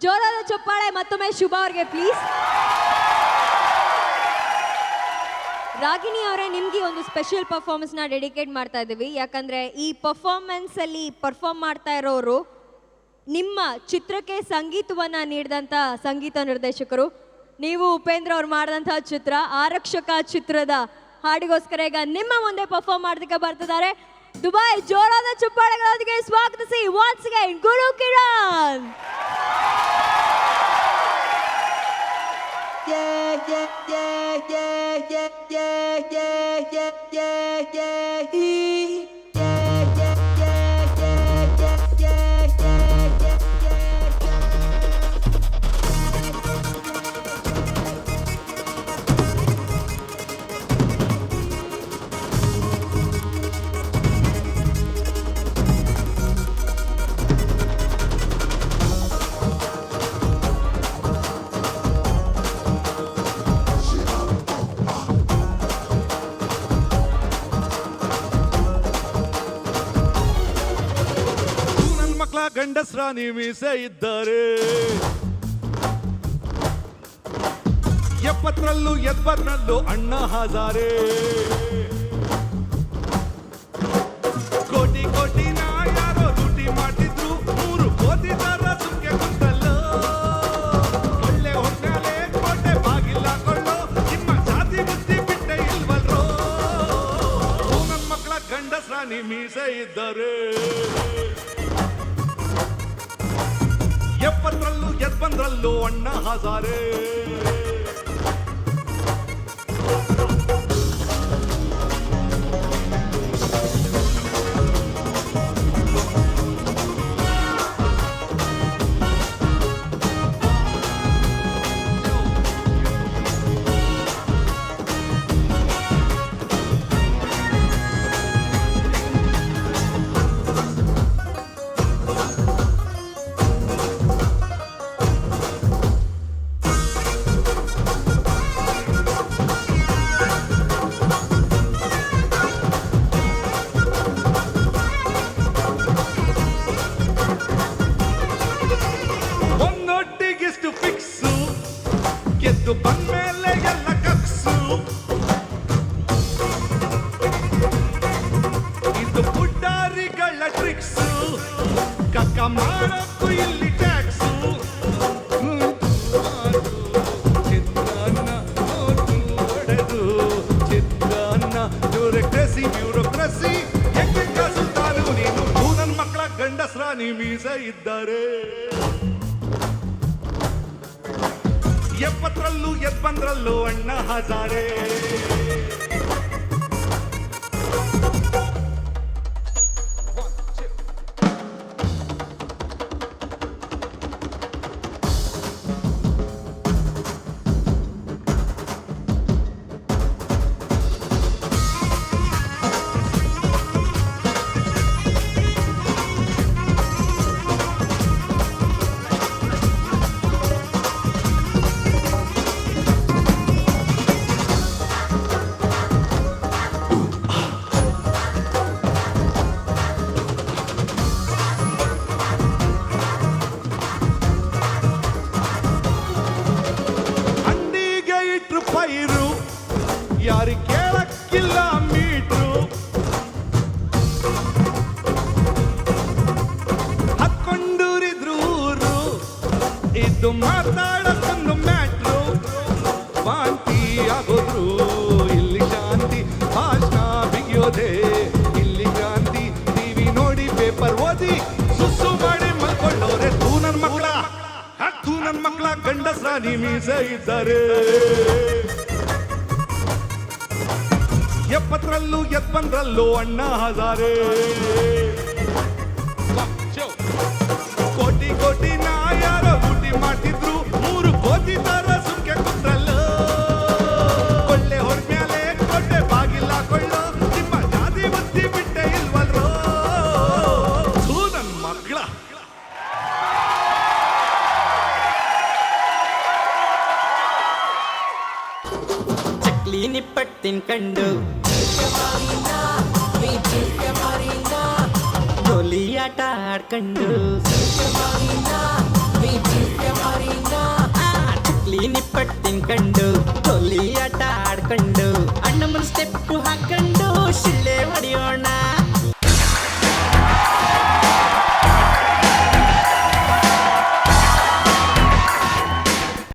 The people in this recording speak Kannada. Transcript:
ಜೋರಾದ ಚಪ್ಪಾಳೆ ಮತ್ತೊಮ್ಮೆ ಶುಭ ಅವ್ರಿಗೆ ಪ್ಲೀಸ್. ರಾಗಿಣಿ ಅವರೇ, ನಿಮ್ಗೆ ಒಂದು ಸ್ಪೆಷಲ್ ಪರ್ಫಾರ್ಮೆನ್ಸ್ನ ಡೆಡಿಕೇಟ್ ಮಾಡ್ತಾ ಇದ್ದೀವಿ. ಯಾಕಂದರೆ ಈ ಪರ್ಫಾರ್ಮೆನ್ಸಲ್ಲಿ ಪರ್ಫಾರ್ಮ್ ಮಾಡ್ತಾ ಇರೋರು ನಿಮ್ಮ ಚಿತ್ರಕ್ಕೆ ಸಂಗೀತವನ್ನು ನೀಡಿದಂಥ ಸಂಗೀತ ನಿರ್ದೇಶಕರು. ನೀವು ಉಪೇಂದ್ರ ಅವ್ರು ಮಾಡಿದಂಥ ಚಿತ್ರ ಆರಕ್ಷಕ ಚಿತ್ರದ ಹಾಡಿಗೋಸ್ಕರ ಈಗ ನಿಮ್ಮ ಮುಂದೆ ಪರ್ಫಾರ್ಮ್ ಮಾಡೋದಕ್ಕೆ ಬರ್ತಿದ್ದಾರೆ. ದುಬೈ ಜೋರಾದ ಚಪ್ಪಾಳೆಗಳೊಂದಿಗೆ ಸ್ವಾಗತಿಸಿ once again ಗುರು ಕಿರಣ್. ಗಂಡಸ್ರಾಣಿ ಮೀಸೆ ಇದ್ದಾರೆ, 70ರಲ್ಲೂ 80ರಲ್ಲೂ ಅಣ್ಣ ಹಜಾರೆ. ಕೋಟಿ ಕೋಟಿ ನಾ ಯಾರೋ ದುಡ್ಡಿ ಮಾಡಿದ್ರು 3 ಕೋಟಿ ತರ ಸುಮ್ಕೆ ಕುಂತಲ್ಲೋ. ಒಳ್ಳೆ ಹೊಣ್ಣಾಲೆ ಕೋಟೆ ಬಾಗಿಲ್ಲ ಕೊಳ್ಳೋ, ನಿಮ್ಮ ಜಾತಿ ಬುದ್ಧಿ ಬಿಟ್ಟೆ ಇಲ್ವಲ್ರೋ. ನನ್ನ ಮಕ್ಕಳ ಗಂಡಸ್ರಾಣಿ ಮೀಸೆ ಇದ್ದಾರೆ, 70ರಲ್ಲೂ 80ರಲ್ಲೂ ಅಣ್ಣ ಹಜಾರೆ. ಗೆದ್ದು ಬಂದ್ಮೇಲೆ ಎಲ್ಲ ಕಕ್ಸು, ಇದು ಪುಡ್ಡಾರಿಗಳ ಟ್ರಿಕ್ಸು. ಕಕ್ಕ ಮಾಡಕ್ಕೂ ಇಲ್ಲಿ ಟ್ಯಾಕ್ಸು. ಚಿತ್ರಾನ್ನ ಹೊಡೆದು ಚಿತ್ರಾನ್ನ ಬ್ಯೂರೋಕ್ರಸಿ ಹೆಂಗೆ ಕಸುತ್ತಾನು ನೀನು. ನನ್ನ ಮಕ್ಕಳ ಗಂಡಸ್ರಾಣಿ ಮೀಸೆ ಇದ್ದಾರೆ, 70ರಲ್ಲೂ 80ರಲ್ಲೂ ಅಣ್ಣ ಹಜಾರೆ. ಪೈರು ಯಾರು ಕೇಳಕ್ಕಿಲ್ಲ ಮೀಟ್ರು, ಹಾಕೊಂಡೂರಿದ್ರು ಊರು, ಇದು ಮಾತಾಡಕ್ಕೊಂದು ಮ್ಯಾಟ್ರು. ವಾಂತಿ ಆಗೋದ್ರು ಇಲ್ಲಿ ಶಾಂತಿ, ಭಾಷಣ ಬಿಗಿಯೋದೆ ಇಲ್ಲಿ ಕ್ರಾಂತಿ. ಟಿವಿ ನೋಡಿ ಪೇಪರ್ ಓದಿ ಸುಸ್ಸು ಮಾಡಿ ಮಲ್ಕೊಳ್ಳೋರೆ. ನನ್ನ ಮಕ್ಕಳ ಗಂಡಸ್ರಾಣಿ ಮೀಸೆ ಇದ್ದಾರೆ, 70ರಲ್ಲೂ 80ರಲ್ಲೂ ಅಣ್ಣ ಹಜಾರೆ. ಕೋಟಿ ಕೋಟಿ ನಾ ಯಾರೋ ದುಡ್ಡಿ ಮಾಡಿದ್ರು 3 ಕೋಟಿ ತರ ಸುಮ್ಕೆ ಕುಂತ್ರಲ್ಲೋ. ಕೊಳ್ಳೆ ಹೊಡ್ಮೇಲೆ ಕೋಟೆ ಬಾಗಿಲ್ಲ ಕೊಳ್ಳೋ, ನಿಮ್ಮ ಜಾತಿ ಬುದ್ಧಿ ಬಿಟ್ಟೆ ಇಲ್ವಲ್ರೋ. ನನ್ನ ಮಕ್ಕಳ ನಿಪ್ಪಟ್ಟಿನ ಕಂಡು ಗೋಲಿ ಆಟ ಆಡ್ಕೊಂಡು ಹಾಕೊಂಡು ಟೋಲಿ ಆಟ ಆಡ್ಕೊಂಡು ಅಣ್ಣಮ್ಮನ ಸ್ಟೆಪ್ ಹಾಕೊಂಡು ಶಿಳ್ಳೆ ಹೊಡೆಯೋಣ